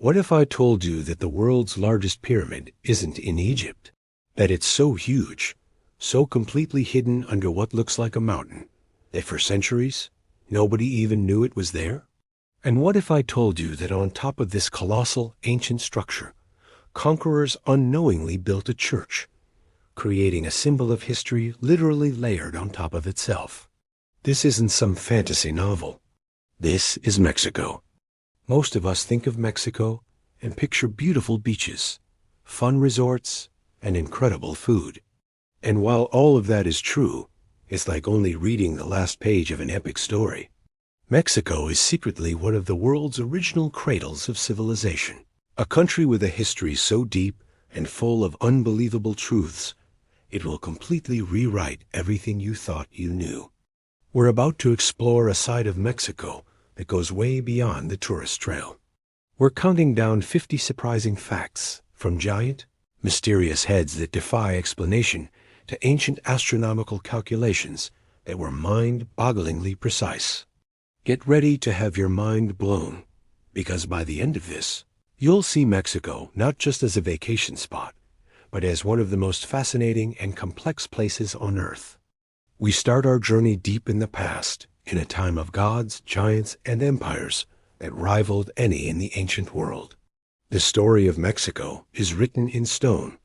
What if I told you that the world's largest pyramid isn't in Egypt? That it's so huge, so completely hidden under what looks like a mountain, that for centuries, nobody even knew it was there? And what if I told you that on top of this colossal ancient structure, conquerors unknowingly built a church, creating a symbol of history literally layered on top of itself? This isn't some fantasy novel. This is Mexico. Most of us think of Mexico and picture beautiful beaches, fun resorts, and incredible food. And while all of that is true, it's like only reading the last page of an epic story. Mexico is secretly one of the world's original cradles of civilization, a country with a history so deep and full of unbelievable truths, it will completely rewrite everything you thought you knew. We're about to explore a side of Mexico that goes way beyond the tourist trail. We're counting down 50 surprising facts, from giant, mysterious heads that defy explanation to ancient astronomical calculations that were mind-bogglingly precise. Get ready to have your mind blown, because by the end of this, you'll see Mexico not just as a vacation spot, but as one of the most fascinating and complex places on Earth. We start our journey deep in the past, in a time of gods, giants, and empires that rivaled any in the ancient world. The story of Mexico is written in stone,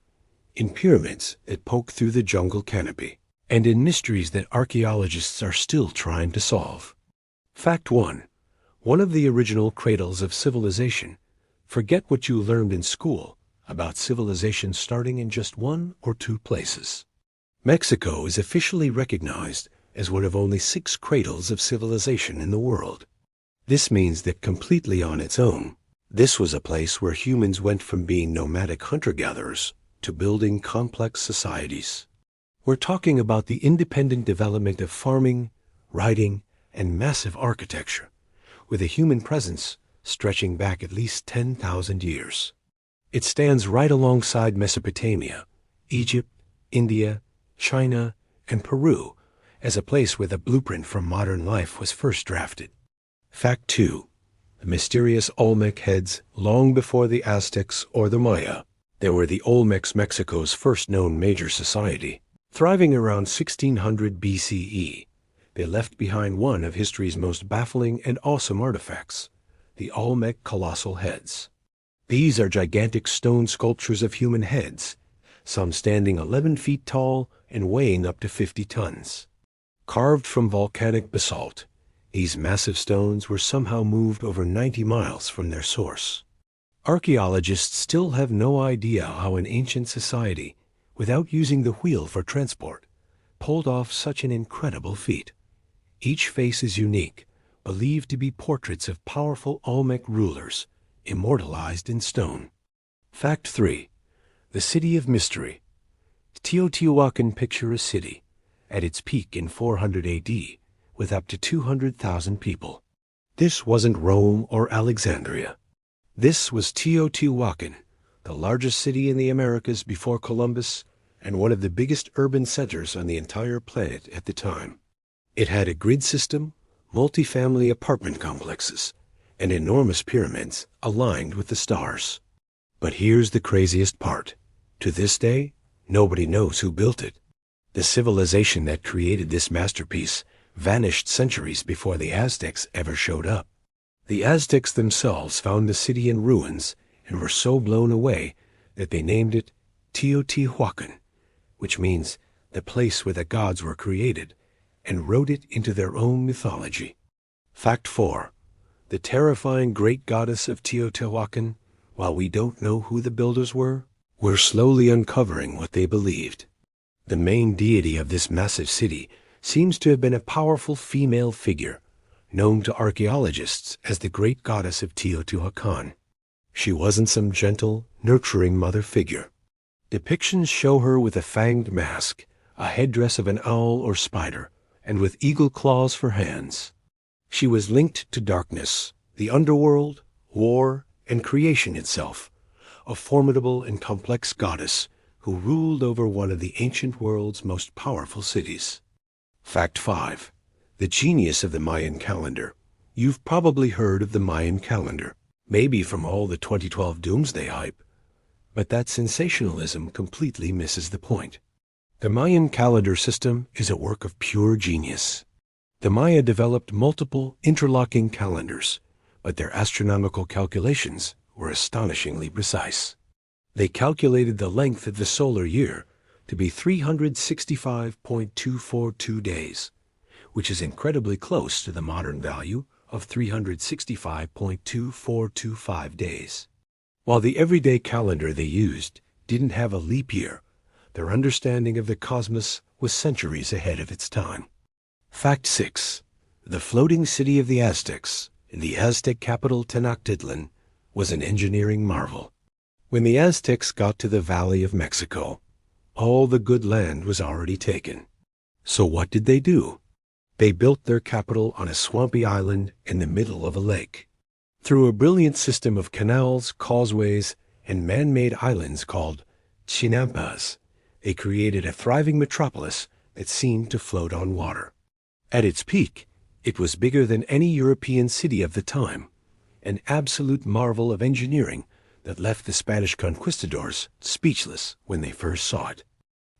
in pyramids that poke through the jungle canopy, and in mysteries that archaeologists are still trying to solve. Fact 1. One of the original cradles of civilization. Forget what you learned in school about civilization starting in just one or two places. Mexico is officially recognized as one of only 6 cradles of civilization in the world. This means that completely on its own, this was a place where humans went from being nomadic hunter-gatherers to building complex societies. We're talking about the independent development of farming, writing, and massive architecture, with a human presence stretching back at least 10,000 years. It stands right alongside Mesopotamia, Egypt, India, China, and Peru as a place where the blueprint for modern life was first drafted. Fact 2. The mysterious Olmec heads long before the Aztecs or the Maya. They were the Olmecs, Mexico's first known major society. Thriving around 1600 BCE, they left behind one of history's most baffling and awesome artifacts, the Olmec colossal heads. These are gigantic stone sculptures of human heads, some standing 11 feet tall and weighing up to 50 tons. Carved from volcanic basalt, these massive stones were somehow moved over 90 miles from their source. Archaeologists still have no idea how an ancient society, without using the wheel for transport, pulled off such an incredible feat. Each face is unique, believed to be portraits of powerful Olmec rulers, immortalized in stone. Fact 3. The City of Mystery. Teotihuacan. Picture a city, at its peak in 400 AD, with up to 200,000 people. This wasn't Rome or Alexandria. This was Teotihuacan, the largest city in the Americas before Columbus, and one of the biggest urban centers on the entire planet at the time. It had a grid system, multi-family apartment complexes, and enormous pyramids aligned with the stars. But here's the craziest part. To this day, nobody knows who built it. The civilization that created this masterpiece vanished centuries before the Aztecs ever showed up. The Aztecs themselves found the city in ruins and were so blown away that they named it Teotihuacan, which means the place where the gods were created, and wrote it into their own mythology. Fact 4. The terrifying great goddess of Teotihuacan. While we don't know who the builders were, we're slowly uncovering what they believed. The main deity of this massive city seems to have been a powerful female figure, known to archaeologists as the great goddess of Teotihuacan. She wasn't some gentle, nurturing mother figure. Depictions show her with a fanged mask, a headdress of an owl or spider, and with eagle claws for hands. She was linked to darkness, the underworld, war, and creation itself, a formidable and complex goddess who ruled over one of the ancient world's most powerful cities. Fact 5. The genius of the Mayan calendar. You've probably heard of the Mayan calendar. maybe from all the 2012 doomsday hype, but that sensationalism completely misses the point. The Mayan calendar system is a work of pure genius. The Maya developed multiple interlocking calendars, but their astronomical calculations were astonishingly precise. They calculated the length of the solar year to be 365.242 days, which is incredibly close to the modern value of 365.2425 days. While the everyday calendar they used didn't have a leap year, their understanding of the cosmos was centuries ahead of its time. Fact 6. The floating city of the Aztecs, in the Aztec capital Tenochtitlan, was an engineering marvel. When the Aztecs got to the Valley of Mexico, all the good land was already taken. So what did they do? They built their capital on a swampy island in the middle of a lake. Through a brilliant system of canals, causeways, and man-made islands called chinampas, they created a thriving metropolis that seemed to float on water. At its peak, it was bigger than any European city of the time, an absolute marvel of engineering that left the Spanish conquistadors speechless when they first saw it.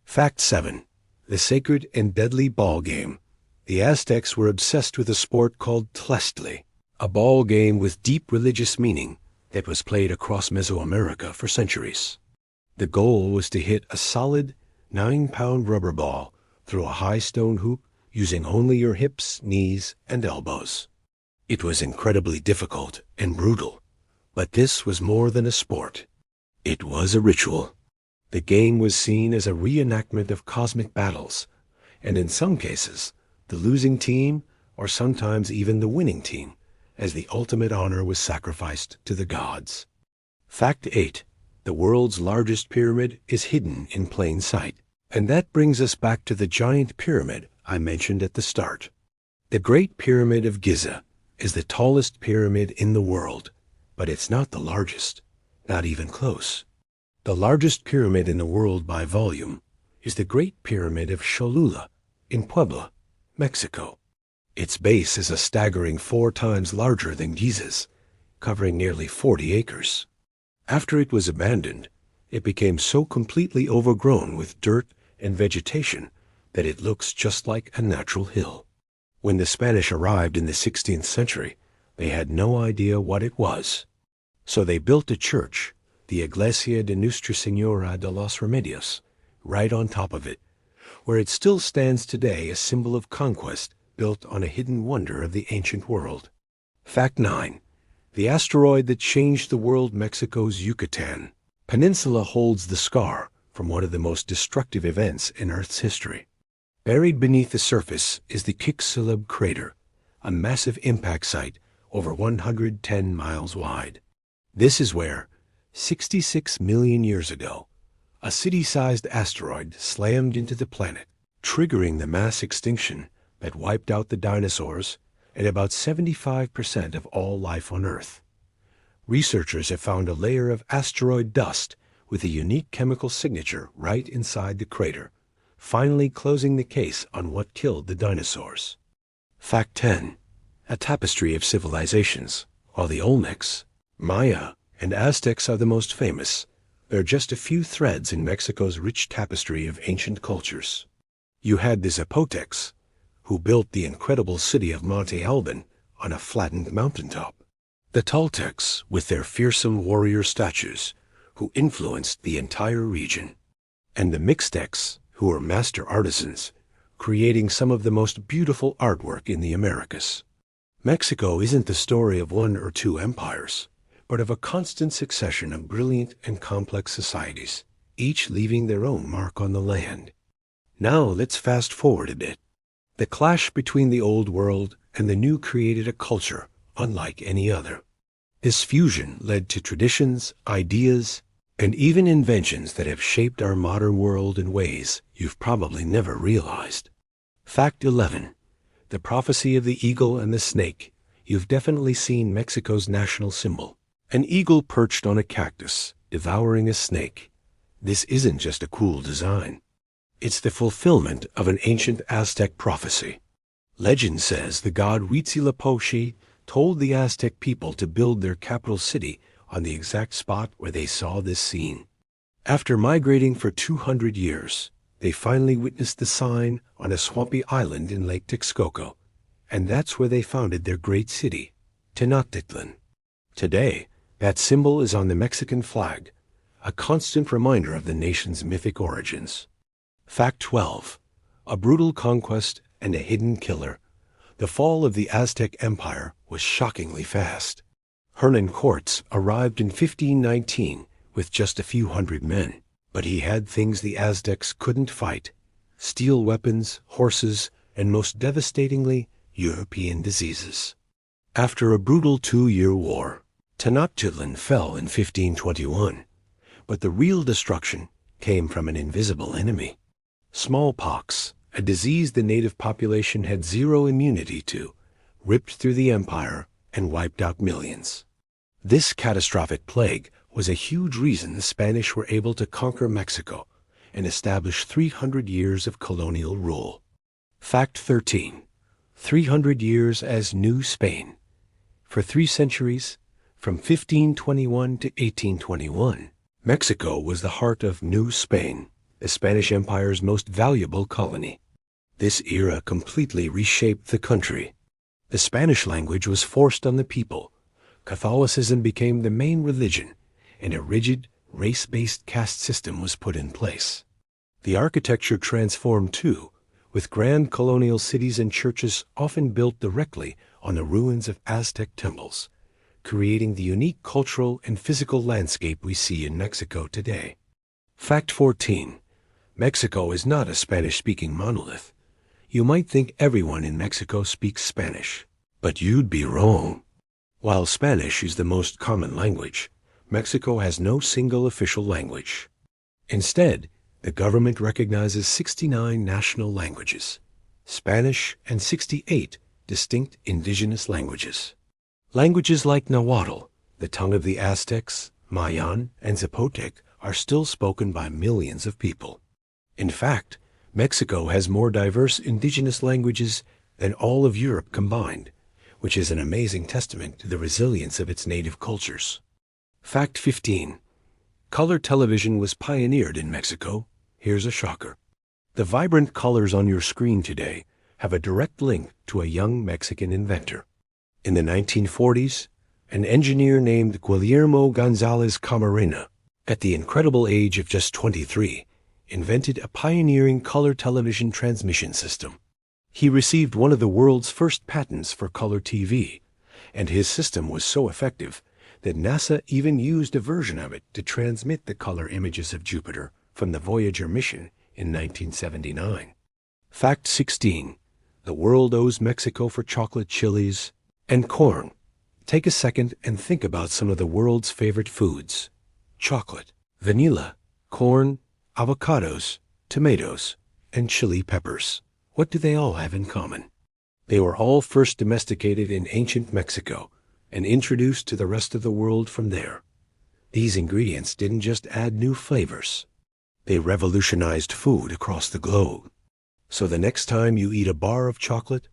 Fact 7. The sacred and deadly ball game. The Aztecs were obsessed with a sport called tlachtli, a ball game with deep religious meaning that was played across Mesoamerica for centuries. The goal was to hit a solid 9-pound rubber ball through a high stone hoop using only your hips, knees, and elbows. It was incredibly difficult and brutal, but this was more than a sport. It was a ritual. The game was seen as a reenactment of cosmic battles, and in some cases, the losing team, or sometimes even the winning team, as the ultimate honor was sacrificed to the gods. Fact 8. The world's largest pyramid is hidden in plain sight. And that brings us back to the giant pyramid I mentioned at the start. The Great Pyramid of Giza is the tallest pyramid in the world, but it's not the largest, not even close. The largest pyramid in the world by volume is the Great Pyramid of Cholula in Puebla, Mexico. Its base is a staggering 4 times larger than Giza's, covering nearly 40 acres. After it was abandoned, it became so completely overgrown with dirt and vegetation that it looks just like a natural hill. When the Spanish arrived in the 16th century, they had no idea what it was. So they built a church, the Iglesia de Nuestra Señora de los Remedios, right on top of it, where it still stands today, a symbol of conquest built on a hidden wonder of the ancient world. Fact 9. The asteroid that changed the world, Mexico's Yucatan Peninsula, holds the scar from one of the most destructive events in Earth's history. Buried beneath the surface is the Chicxulub crater, a massive impact site over 110 miles wide. This is where, 66 million years ago, a city-sized asteroid slammed into the planet, triggering the mass extinction that wiped out the dinosaurs and about 75% of all life on Earth. Researchers have found a layer of asteroid dust with a unique chemical signature right inside the crater, finally closing the case on what killed the dinosaurs. Fact 10. A tapestry of civilizations. While the Olmecs, Maya, and Aztecs are the most famous, there are just a few threads in Mexico's rich tapestry of ancient cultures. You had the Zapotecs, who built the incredible city of Monte Alban on a flattened mountaintop. The Toltecs, with their fearsome warrior statues, who influenced the entire region. And the Mixtecs, who were master artisans, creating some of the most beautiful artwork in the Americas. Mexico isn't the story of one or two empires, but of a constant succession of brilliant and complex societies, each leaving their own mark on the land. Now let's fast forward a bit. The clash between the old world and the new created a culture unlike any other. This fusion led to traditions, ideas, and even inventions that have shaped our modern world in ways you've probably never realized. Fact 11. The prophecy of the eagle and the snake. You've definitely seen Mexico's national symbol. An eagle perched on a cactus, devouring a snake. This isn't just a cool design. It's the fulfillment of an ancient Aztec prophecy. Legend says the god Huitzilopochtli told the Aztec people to build their capital city on the exact spot where they saw this scene. After migrating for 200 years, they finally witnessed the sign on a swampy island in Lake Texcoco, and that's where they founded their great city, Tenochtitlan. Today, that symbol is on the Mexican flag, a constant reminder of the nation's mythic origins. Fact 12. A brutal conquest and a hidden killer. The fall of the Aztec Empire was shockingly fast. Hernan Cortes arrived in 1519 with just a few hundred men, but he had things the Aztecs couldn't fight: steel weapons, horses, and most devastatingly, European diseases. After a brutal 2-year war, Tenochtitlan fell in 1521, but the real destruction came from an invisible enemy. Smallpox, a disease the native population had zero immunity to, ripped through the empire and wiped out millions. This catastrophic plague was a huge reason the Spanish were able to conquer Mexico and establish 300 years of colonial rule. Fact 13. 300 years as New Spain. For 3 centuries, from 1521 to 1821, Mexico was the heart of New Spain, the Spanish Empire's most valuable colony. This era completely reshaped the country. The Spanish language was forced on the people. Catholicism became the main religion, and a rigid, race-based caste system was put in place. The architecture transformed too, with grand colonial cities and churches often built directly on the ruins of Aztec temples, creating the unique cultural and physical landscape we see in Mexico today. Fact 14. Mexico is not a Spanish-speaking monolith. You might think everyone in Mexico speaks Spanish, but you'd be wrong. While Spanish is the most common language, Mexico has no single official language. Instead, the government recognizes 69 national languages, Spanish, and 68 distinct indigenous languages. Languages like Nahuatl, the tongue of the Aztecs, Mayan, and Zapotec are still spoken by millions of people. In fact, Mexico has more diverse indigenous languages than all of Europe combined, which is an amazing testament to the resilience of its native cultures. Fact 15. Color television was pioneered in Mexico. Here's a shocker. The vibrant colors on your screen today have a direct link to a young Mexican inventor. In the 1940s, an engineer named Guillermo González Camarena, at the incredible age of just 23, invented a pioneering color television transmission system. He received one of the world's first patents for color TV, and his system was so effective that NASA even used a version of it to transmit the color images of Jupiter from the Voyager mission in 1979. Fact 16. The world owes Mexico for chocolate chilies and corn. Take a second and think about some of the world's favorite foods: chocolate, vanilla, corn, avocados, tomatoes, and chili peppers. What do they all have in common? They were all first domesticated in ancient Mexico and introduced to the rest of the world from there. These ingredients didn't just add new flavors. They revolutionized food across the globe. So the next time you eat a bar of chocolate,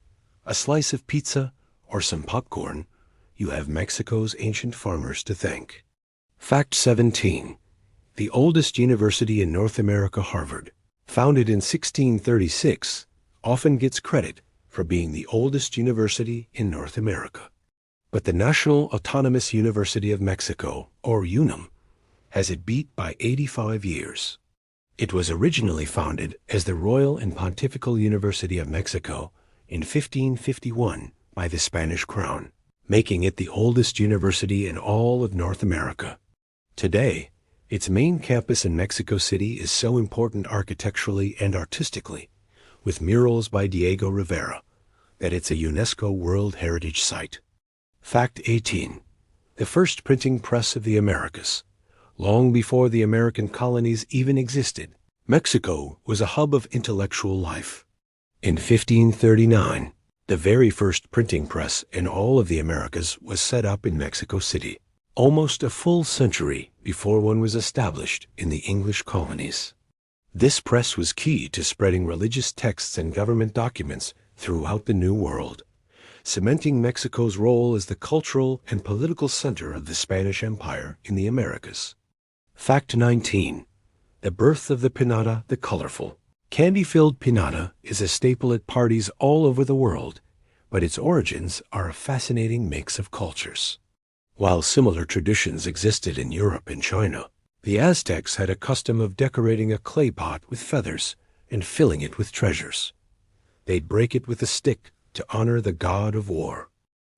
a slice of pizza, or some popcorn, you have Mexico's ancient farmers to thank. Fact 17. The oldest university in North America, Harvard, founded in 1636, often gets credit for being the oldest university in North America. But the National Autonomous University of Mexico, or UNAM, has it beat by 85 years. It was originally founded as the Royal and Pontifical University of Mexico in 1551 by the Spanish Crown, making it the oldest university in all of North America. Today, its main campus in Mexico City is so important architecturally and artistically, with murals by Diego Rivera, that it's a UNESCO World Heritage Site. Fact 18. The first printing press of the Americas. Long before the American colonies even existed, Mexico was a hub of intellectual life. In 1539, the very first printing press in all of the Americas was set up in Mexico City, almost a full century before one was established in the English colonies. This press was key to spreading religious texts and government documents throughout the New World, cementing Mexico's role as the cultural and political center of the Spanish Empire in the Americas. Fact 19. The birth of the piñata the colorful. Candy-filled piñata is a staple at parties all over the world, but its origins are a fascinating mix of cultures. While similar traditions existed in Europe and China, the Aztecs had a custom of decorating a clay pot with feathers and filling it with treasures. They'd break it with a stick to honor the god of war.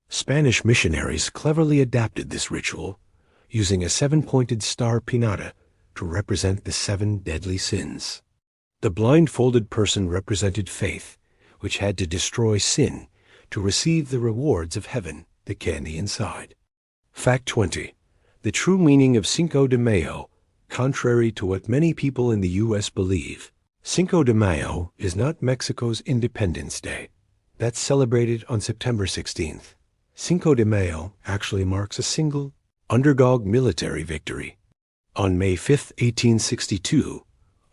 Spanish missionaries cleverly adapted this ritual, using a 7-pointed star piñata to represent the 7 deadly sins. The blindfolded person represented faith, which had to destroy sin to receive the rewards of heaven, the candy inside. Fact 20. The true meaning of Cinco de Mayo, contrary to what many people in the U.S. believe. Cinco de Mayo is not Mexico's Independence Day. That's celebrated on September 16th. Cinco de Mayo actually marks a single, underdog military victory. On May 5, 1862,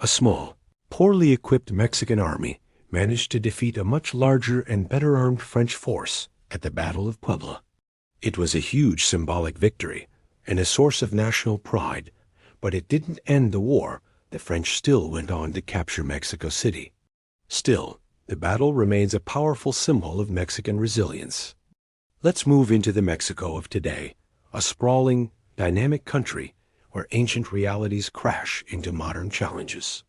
a small, poorly equipped Mexican army managed to defeat a much larger and better-armed French force at the Battle of Puebla. It was a huge symbolic victory and a source of national pride, but it didn't end the war. The French still went on to capture Mexico City. Still, the battle remains a powerful symbol of Mexican resilience. Let's move into the Mexico of today, a sprawling, dynamic country where ancient realities crash into modern challenges.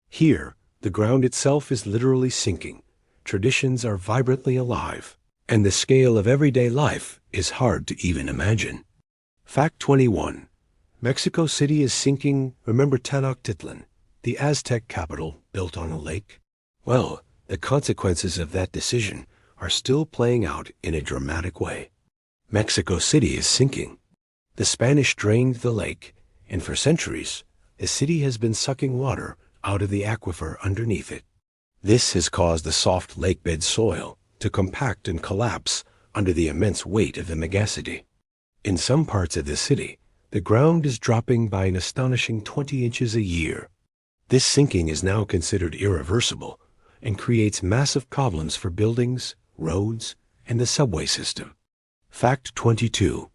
Here, the ground itself is literally sinking, traditions are vibrantly alive, and the scale of everyday life is hard to even imagine. Fact 21. Mexico City is sinking. Remember Tenochtitlan, the Aztec capital built on a lake? Well, the consequences of that decision are still playing out in a dramatic way. Mexico City is sinking. The Spanish drained the lake, and for centuries, the city has been sucking water out of the aquifer underneath it. This has caused the soft lakebed soil to compact and collapse under the immense weight of the megacity. In some parts of the city, the ground is dropping by an astonishing 20 inches a year. This sinking is now considered irreversible and creates massive problems for buildings, roads, and the subway system. Fact 22.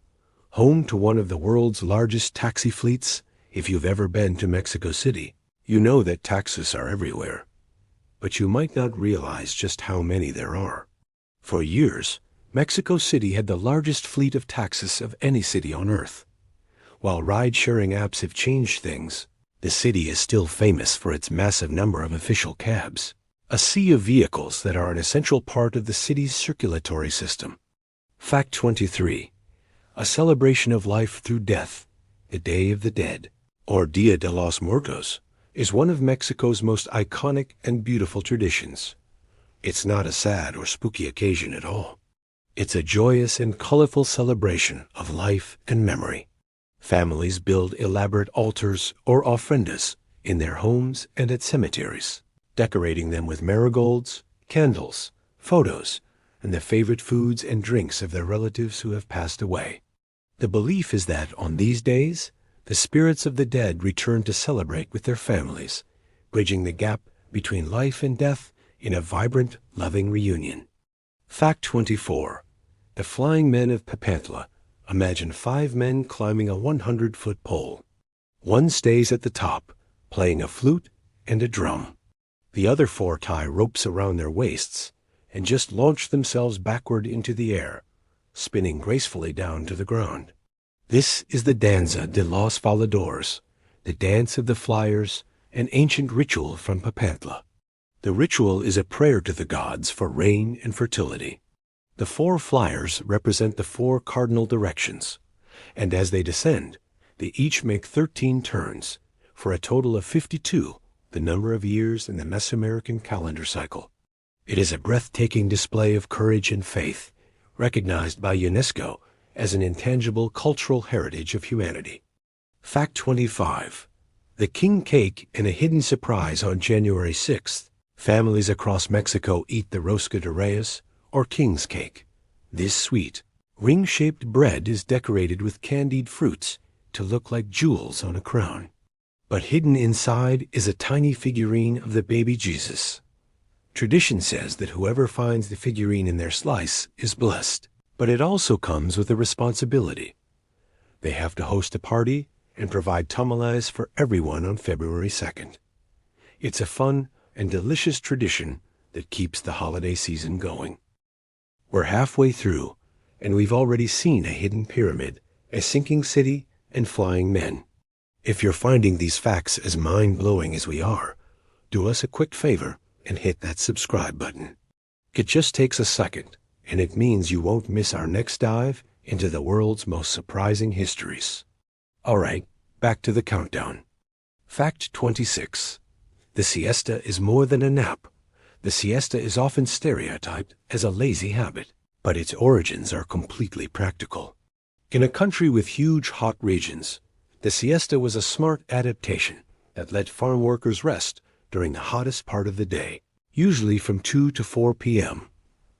Home to one of the world's largest taxi fleets. If you've ever been to Mexico City, you know that taxis are everywhere. But you might not realize just how many there are. For years, Mexico City had the largest fleet of taxis of any city on Earth. While ride-sharing apps have changed things, the city is still famous for its massive number of official cabs, a sea of vehicles that are an essential part of the city's circulatory system. Fact 23. A celebration of life through death, the Day of the Dead, or Dia de los Muertos, is one of Mexico's most iconic and beautiful traditions. It's not a sad or spooky occasion at all. It's a joyous and colorful celebration of life and memory. Families build elaborate altars or ofrendas in their homes and at cemeteries, decorating them with marigolds, candles, photos, and the favorite foods and drinks of their relatives who have passed away. The belief is that on these days, the spirits of the dead return to celebrate with their families, bridging the gap between life and death in a vibrant, loving reunion. Fact 24. The Flying Men of Papantla. Imagine 5 men climbing a 100-foot pole. One stays at the top, playing a flute and a drum. The other 4 tie ropes around their waists and just launch themselves backward into the air, spinning gracefully down to the ground. This is the Danza de los Voladores, the dance of the flyers, an ancient ritual from Papantla. The ritual is a prayer to the gods for rain and fertility. The 4 flyers represent the 4 cardinal directions, and as they descend, they each make 13 turns, for a total of 52, the number of years in the Mesoamerican calendar cycle. It is a breathtaking display of courage and faith, recognized by UNESCO as an intangible cultural heritage of humanity. Fact 25. The king cake and a hidden surprise on January 6th. Families across Mexico eat the rosca de reyes, or king's cake. This sweet, ring-shaped bread is decorated with candied fruits to look like jewels on a crown. But hidden inside is a tiny figurine of the baby Jesus. Tradition says that whoever finds the figurine in their slice is blessed, but it also comes with a responsibility. They have to host a party and provide tamales for everyone on February 2nd. It's a fun and delicious tradition that keeps the holiday season going. We're halfway through, and we've already seen a hidden pyramid, a sinking city, and flying men. If you're finding these facts as mind-blowing as we are, do us a quick favor and hit that subscribe button. It just takes a second, and it means you won't miss our next dive into the world's most surprising histories. All right, back to the countdown. Fact 26. The siesta is more than a nap. The siesta is often stereotyped as a lazy habit, but its origins are completely practical. In a country with huge hot regions, the siesta was a smart adaptation that let farm workers rest during the hottest part of the day, usually from 2 to 4 p.m.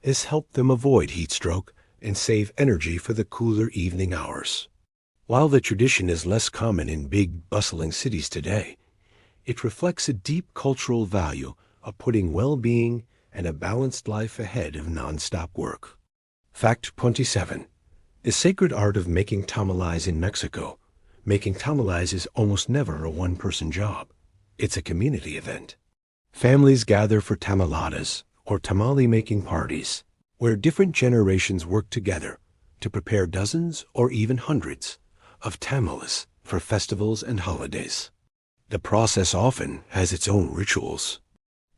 This helped them avoid heat stroke and save energy for the cooler evening hours. While the tradition is less common in big, bustling cities today, it reflects a deep cultural value of putting well-being and a balanced life ahead of non-stop work. Fact 27. The sacred art of making tamales in Mexico. Making tamales is almost never a one-person job. It's a community event. Families gather for tamaladas, or tamale-making parties, where different generations work together to prepare dozens or even hundreds of tamales for festivals and holidays. The process often has its own rituals.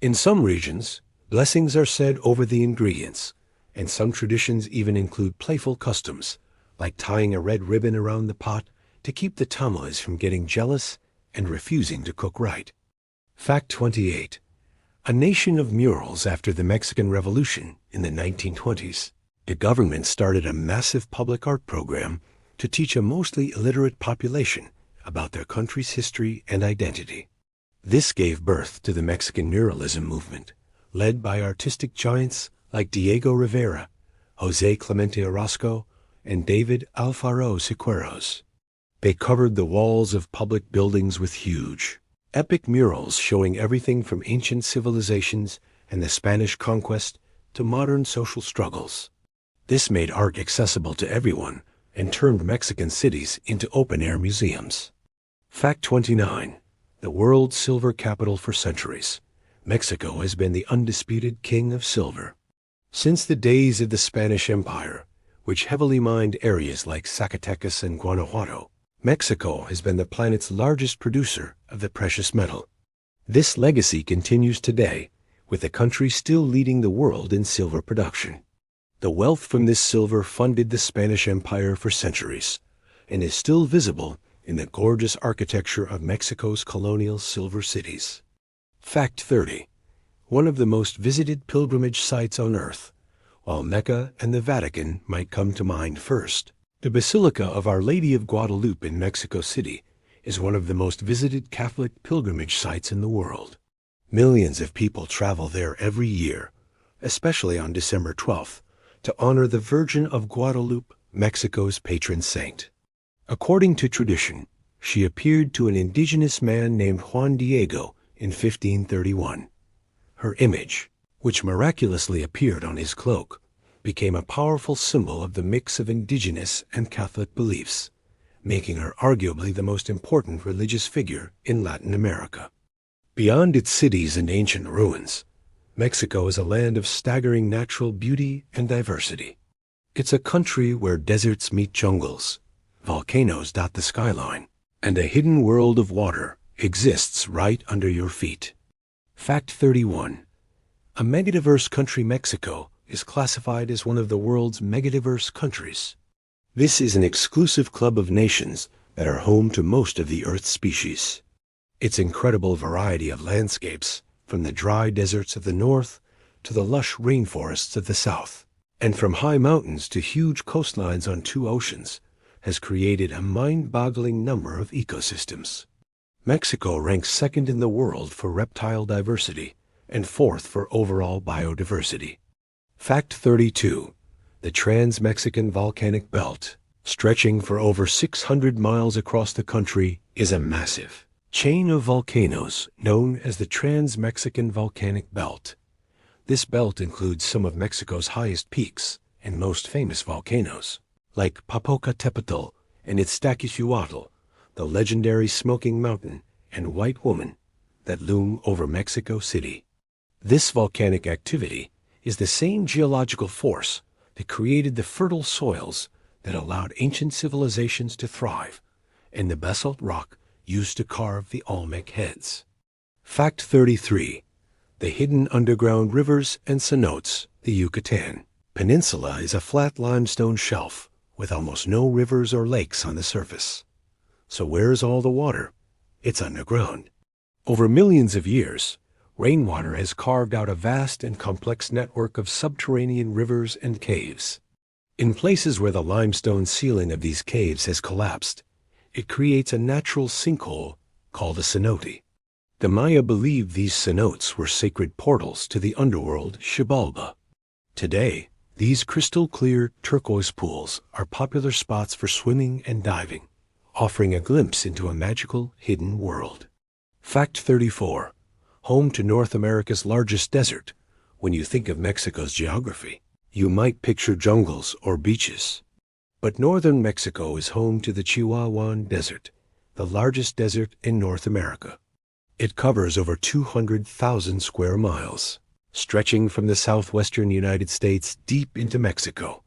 In some regions, blessings are said over the ingredients, and some traditions even include playful customs, like tying a red ribbon around the pot to keep the tamales from getting jealous and refusing to cook right. Fact 28. A nation of murals after the Mexican Revolution in the 1920s. The government started a massive public art program to teach a mostly illiterate population about their country's history and identity. This gave birth to the Mexican muralism movement, led by artistic giants like Diego Rivera, José Clemente Orozco, and David Alfaro Siqueiros. They covered the walls of public buildings with huge, epic murals showing everything from ancient civilizations and the Spanish conquest to modern social struggles. This made art accessible to everyone and turned Mexican cities into open-air museums. Fact 29. The world's silver capital for centuries. Mexico has been the undisputed king of silver. Since the days of the Spanish Empire, which heavily mined areas like Zacatecas and Guanajuato, Mexico has been the planet's largest producer of the precious metal. This legacy continues today, with the country still leading the world in silver production. The wealth from this silver funded the Spanish Empire for centuries, and is still visible in the gorgeous architecture of Mexico's colonial silver cities. Fact 30. One of the most visited pilgrimage sites on Earth, while Mecca and the Vatican might come to mind first, the Basilica of Our Lady of Guadalupe in Mexico City is one of the most visited Catholic pilgrimage sites in the world. Millions of people travel there every year, especially on December 12th, to honor the Virgin of Guadalupe, Mexico's patron saint. According to tradition, she appeared to an indigenous man named Juan Diego in 1531. Her image, which miraculously appeared on his cloak, became a powerful symbol of the mix of indigenous and Catholic beliefs, making her arguably the most important religious figure in Latin America. Beyond its cities and ancient ruins, Mexico is a land of staggering natural beauty and diversity. It's a country where deserts meet jungles, volcanoes dot the skyline, and a hidden world of water exists right under your feet. Fact 31. A megadiverse country, Mexico, is classified as one of the world's megadiverse countries. This is an exclusive club of nations that are home to most of the Earth's species. Its incredible variety of landscapes, from the dry deserts of the north to the lush rainforests of the south, and from high mountains to huge coastlines on two oceans, has created a mind-boggling number of ecosystems. Mexico ranks second in the world for reptile diversity and fourth for overall biodiversity. Fact 32. The Trans-Mexican Volcanic Belt, stretching for over 600 miles across the country, is a massive chain of volcanoes known as the Trans-Mexican Volcanic Belt. This belt includes some of Mexico's highest peaks and most famous volcanoes, like Popocatépetl and Iztaccíhuatl, the legendary smoking mountain and white woman that loom over Mexico City. This volcanic activity is the same geological force that created the fertile soils that allowed ancient civilizations to thrive, and the basalt rock used to carve the Olmec heads. Fact 33. The hidden underground rivers and cenotes, the Yucatan Peninsula is a flat limestone shelf with almost no rivers or lakes on the surface. So where's all the water? It's underground. Over millions of years, rainwater has carved out a vast and complex network of subterranean rivers and caves. In places where the limestone ceiling of these caves has collapsed, it creates a natural sinkhole called a cenote. The Maya believed these cenotes were sacred portals to the underworld Xibalba. Today, these crystal-clear turquoise pools are popular spots for swimming and diving, offering a glimpse into a magical, hidden world. Fact 34. Home to North America's largest desert. When you think of Mexico's geography, you might picture jungles or beaches. But northern Mexico is home to the Chihuahuan Desert, the largest desert in North America. It covers over 200,000 square miles, stretching from the southwestern United States deep into Mexico.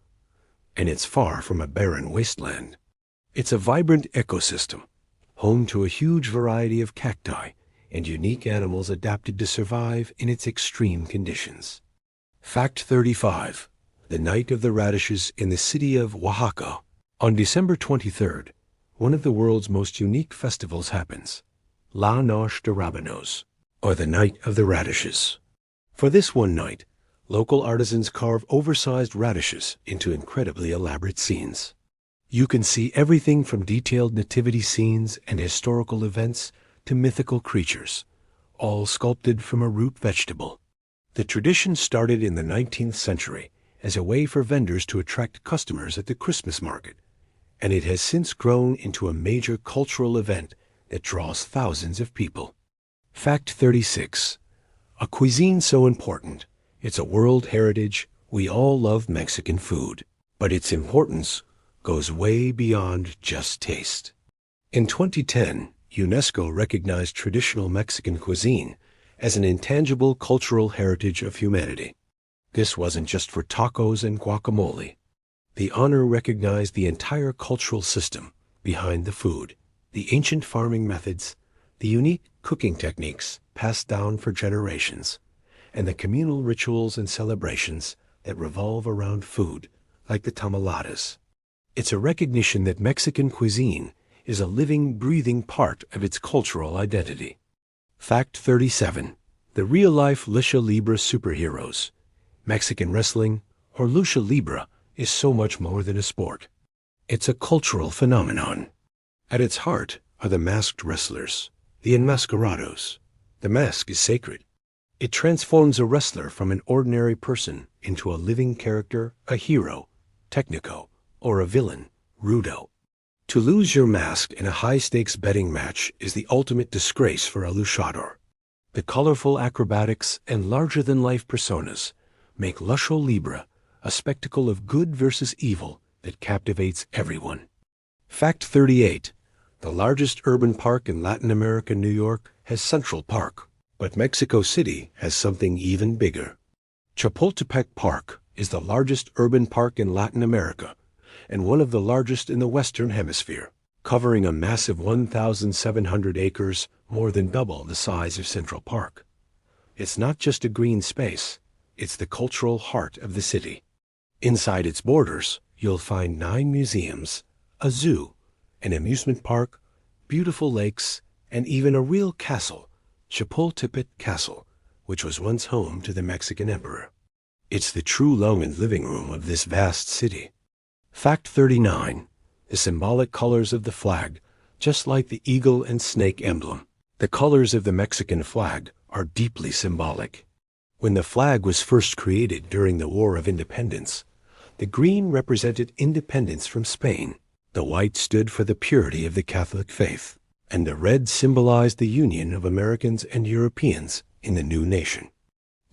And it's far from a barren wasteland. It's a vibrant ecosystem, home to a huge variety of cacti and unique animals adapted to survive in its extreme conditions. Fact 35. The Night of the Radishes in the city of Oaxaca. On December 23rd, one of the world's most unique festivals happens, La Noche de Rabanos, or the Night of the Radishes. For this one night, local artisans carve oversized radishes into incredibly elaborate scenes. You can see everything from detailed nativity scenes and historical events to mythical creatures, all sculpted from a root vegetable. The tradition started in the 19th century as a way for vendors to attract customers at the Christmas market, and it has since grown into a major cultural event that draws thousands of people. Fact 36. A cuisine so important, it's a world heritage. We all love Mexican food, but its importance goes way beyond just taste. In 2010, UNESCO recognized traditional Mexican cuisine as an intangible cultural heritage of humanity. This wasn't just for tacos and guacamole. The honor recognized the entire cultural system behind the food, the ancient farming methods, the unique cooking techniques passed down for generations, and the communal rituals and celebrations that revolve around food, like the tamaladas. It's a recognition that Mexican cuisine is a living, breathing part of its cultural identity. Fact 37. The real-life Lucha Libre superheroes. Mexican wrestling, or Lucha Libre, is so much more than a sport. It's a cultural phenomenon. At its heart are the masked wrestlers, the enmascarados. The mask is sacred. It transforms a wrestler from an ordinary person into a living character, a hero, technico, or a villain, rudo. To lose your mask in a high-stakes betting match is the ultimate disgrace for a luchador. The colorful acrobatics and larger-than-life personas make Lucha Libre a spectacle of good versus evil that captivates everyone. Fact 38. The largest urban park in Latin America, New York, has Central Park, but Mexico City has something even bigger. Chapultepec Park is the largest urban park in Latin America and one of the largest in the Western Hemisphere, covering a massive 1,700 acres, more than double the size of Central Park. It's not just a green space, it's the cultural heart of the city. Inside its borders, you'll find 9 museums, a zoo, an amusement park, beautiful lakes, and even a real castle, Chapultepec Castle, which was once home to the Mexican emperor. It's the true lung and living room of this vast city. Fact 39. The symbolic colors of the flag, just like the eagle and snake emblem. The colors of the Mexican flag are deeply symbolic. When the flag was first created during the War of Independence, the green represented independence from Spain, the white stood for the purity of the Catholic faith, and the red symbolized the union of Americans and Europeans in the new nation.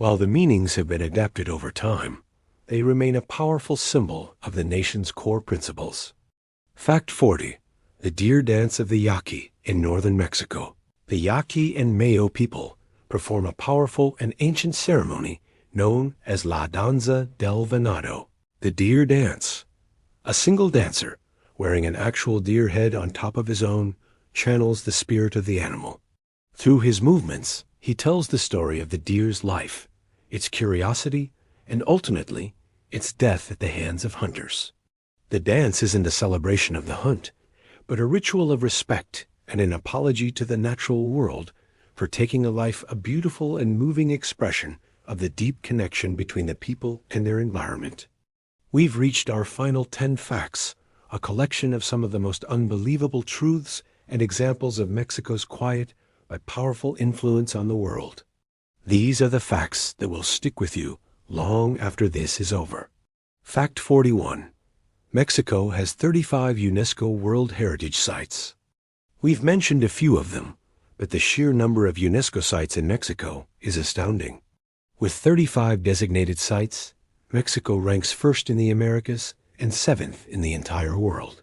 While the meanings have been adapted over time, they remain a powerful symbol of the nation's core principles. Fact 40. The deer dance of the Yaqui in northern Mexico. The Yaqui and Mayo people perform a powerful and ancient ceremony known as La Danza del Venado, the deer dance. A single dancer, wearing an actual deer head on top of his own, channels the spirit of the animal. Through his movements, he tells the story of the deer's life, its curiosity, and ultimately, its death at the hands of hunters. The dance isn't a celebration of the hunt, but a ritual of respect and an apology to the natural world for taking a life, a beautiful and moving expression of the deep connection between the people and their environment. We've reached our final 10 facts, a collection of some of the most unbelievable truths and examples of Mexico's quiet but powerful influence on the world. These are the facts that will stick with you long after this is over. Fact 41. Mexico has 35 UNESCO World Heritage Sites. We've mentioned a few of them, but the sheer number of UNESCO sites in Mexico is astounding. With 35 designated sites, Mexico ranks first in the Americas and 7th in the entire world.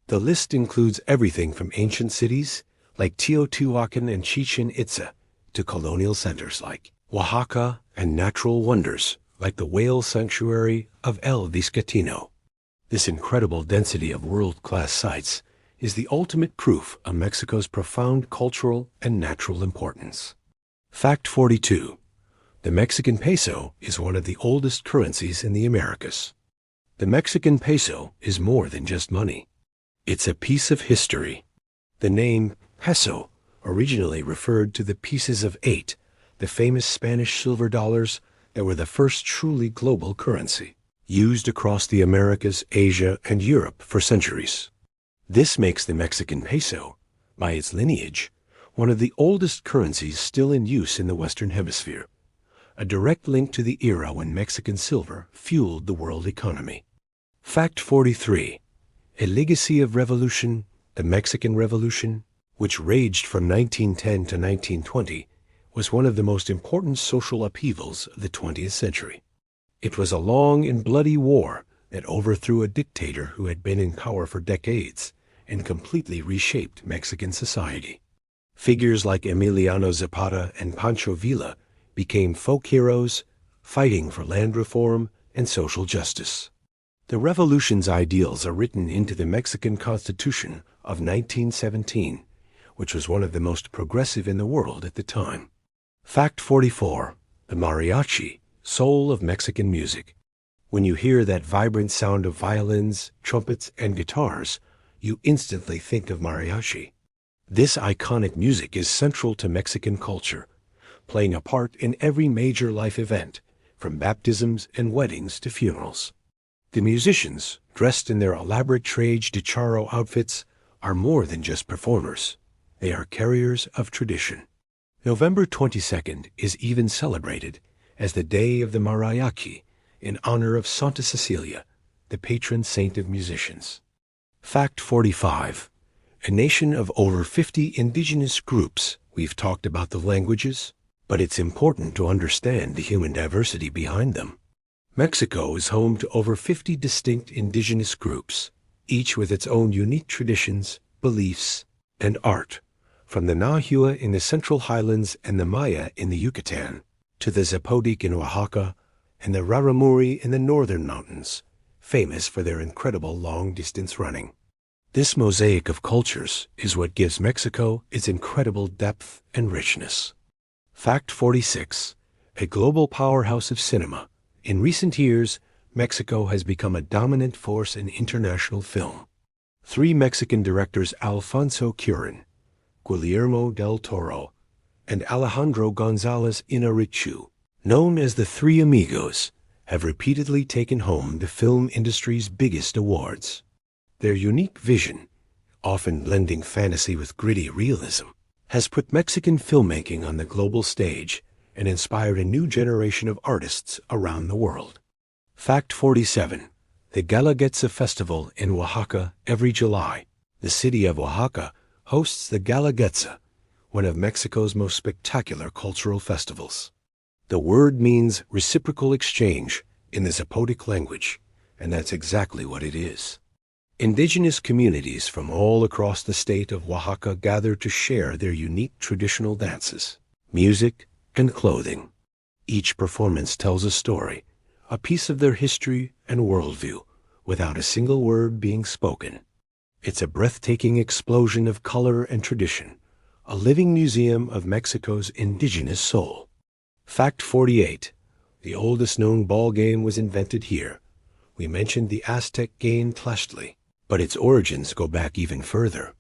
The list includes everything from ancient cities like Teotihuacan and Chichen Itza to colonial centers like Oaxaca and natural wonders like the whale sanctuary of El Vizcatino. This incredible density of world-class sites is the ultimate proof of Mexico's profound cultural and natural importance. Fact 42. The Mexican peso is one of the oldest currencies in the Americas. The Mexican peso is more than just money. It's a piece of history. The name peso originally referred to the pieces of 8, the famous Spanish silver dollars that were the first truly global currency, used across the Americas, Asia, and Europe for centuries. This makes the Mexican peso, by its lineage, one of the oldest currencies still in use in the Western Hemisphere, a direct link to the era when Mexican silver fueled the world economy. Fact 43. A legacy of revolution, the Mexican Revolution, which raged from 1910 to 1920, was one of the most important social upheavals of the 20th century. It was a long and bloody war that overthrew a dictator who had been in power for decades and completely reshaped Mexican society. Figures like Emiliano Zapata and Pancho Villa became folk heroes, fighting for land reform and social justice. The revolution's ideals are written into the Mexican Constitution of 1917, which was one of the most progressive in the world at the time. Fact 44. The mariachi, soul of Mexican music. When you hear that vibrant sound of violins, trumpets, and guitars, you instantly think of mariachi. This iconic music is central to Mexican culture, playing a part in every major life event, from baptisms and weddings to funerals. The musicians, dressed in their elaborate traje de charro outfits, are more than just performers. They are carriers of tradition. November 22nd is even celebrated as the Day of the Mariachi in honor of Santa Cecilia, the patron saint of musicians. Fact 45. A nation of over 50 indigenous groups. We've talked about the languages, but it's important to understand the human diversity behind them. Mexico is home to over 50 distinct indigenous groups, each with its own unique traditions, beliefs, and art, from the Nahua in the Central Highlands and the Maya in the Yucatan, to the Zapotec in Oaxaca and the Raramuri in the Northern Mountains, famous for their incredible long-distance running. This mosaic of cultures is what gives Mexico its incredible depth and richness. Fact 46. A global powerhouse of cinema. In recent years, Mexico has become a dominant force in international film. 3 Mexican directors, Alfonso Cuarón, Guillermo del Toro, and Alejandro González Iñárritu, known as the Three Amigos, have repeatedly taken home the film industry's biggest awards. Their unique vision, often blending fantasy with gritty realism, has put Mexican filmmaking on the global stage and inspired a new generation of artists around the world. Fact 47. The Guelaguetza Festival in Oaxaca every July. The city of Oaxaca hosts the Guelaguetza, one of Mexico's most spectacular cultural festivals. The word means reciprocal exchange in the Zapotic language, and that's exactly what it is. Indigenous communities from all across the state of Oaxaca gather to share their unique traditional dances, music, and clothing. Each performance tells a story, a piece of their history and worldview, without a single word being spoken. It's a breathtaking explosion of color and tradition, a living museum of Mexico's indigenous soul. Fact 48. The oldest known ball game was invented here. We mentioned the Aztec game Tlachtli, but its origins go back even further.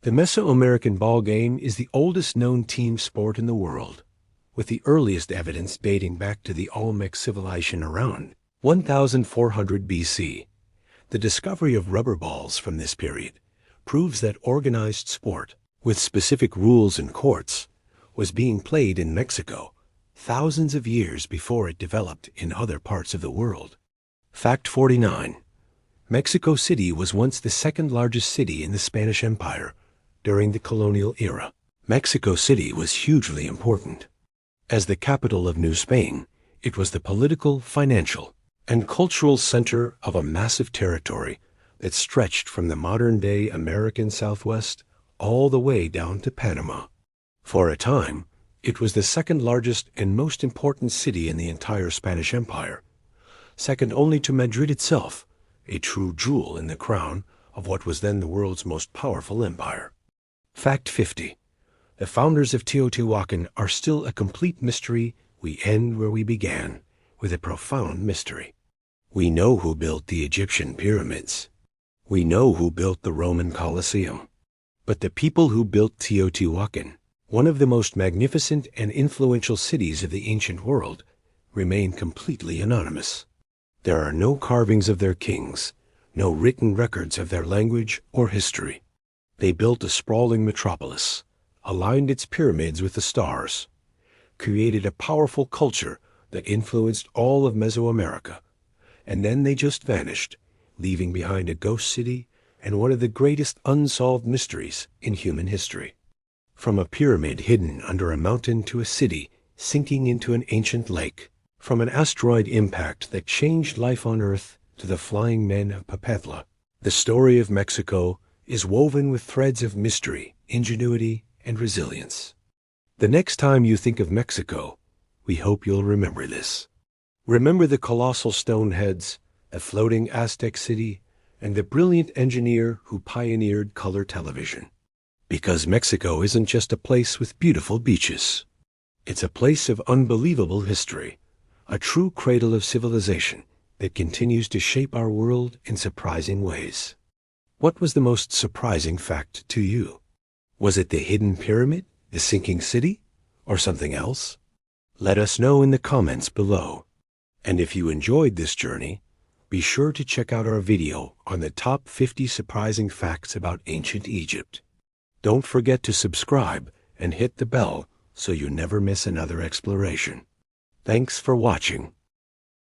The Mesoamerican ball game is the oldest known team sport in the world, with the earliest evidence dating back to the Olmec civilization around 1400 BC. The discovery of rubber balls from this period proves that organized sport, with specific rules and courts, was being played in Mexico thousands of years before it developed in other parts of the world. Fact 49. Mexico City was once the second largest city in the Spanish Empire during the colonial era. Mexico City was hugely important. As the capital of New Spain, it was the political, financial, and cultural center of a massive territory that stretched from the modern-day American Southwest all the way down to Panama. For a time, it was the second largest and most important city in the entire Spanish Empire, second only to Madrid itself, a true jewel in the crown of what was then the world's most powerful empire. Fact 50. The founders of Teotihuacan are still a complete mystery. We end where we began, with a profound mystery. We know who built the Egyptian pyramids. We know who built the Roman Colosseum. But the people who built Teotihuacan, one of the most magnificent and influential cities of the ancient world, remain completely anonymous. There are no carvings of their kings, no written records of their language or history. They built a sprawling metropolis, aligned its pyramids with the stars, created a powerful culture that influenced all of Mesoamerica, and then they just vanished, leaving behind a ghost city and one of the greatest unsolved mysteries in human history. From a pyramid hidden under a mountain to a city sinking into an ancient lake, from an asteroid impact that changed life on Earth to the flying men of Papantla, the story of Mexico is woven with threads of mystery, ingenuity, and resilience. The next time you think of Mexico, we hope you'll remember this. Remember the colossal stone heads, a floating Aztec city, and the brilliant engineer who pioneered color television. Because Mexico isn't just a place with beautiful beaches. It's a place of unbelievable history, a true cradle of civilization that continues to shape our world in surprising ways. What was the most surprising fact to you? Was it the hidden pyramid, the sinking city, or something else? Let us know in the comments below. And if you enjoyed this journey, be sure to check out our video on the top 50 surprising facts about ancient Egypt. Don't forget to subscribe and hit the bell so you never miss another exploration. Thanks for watching.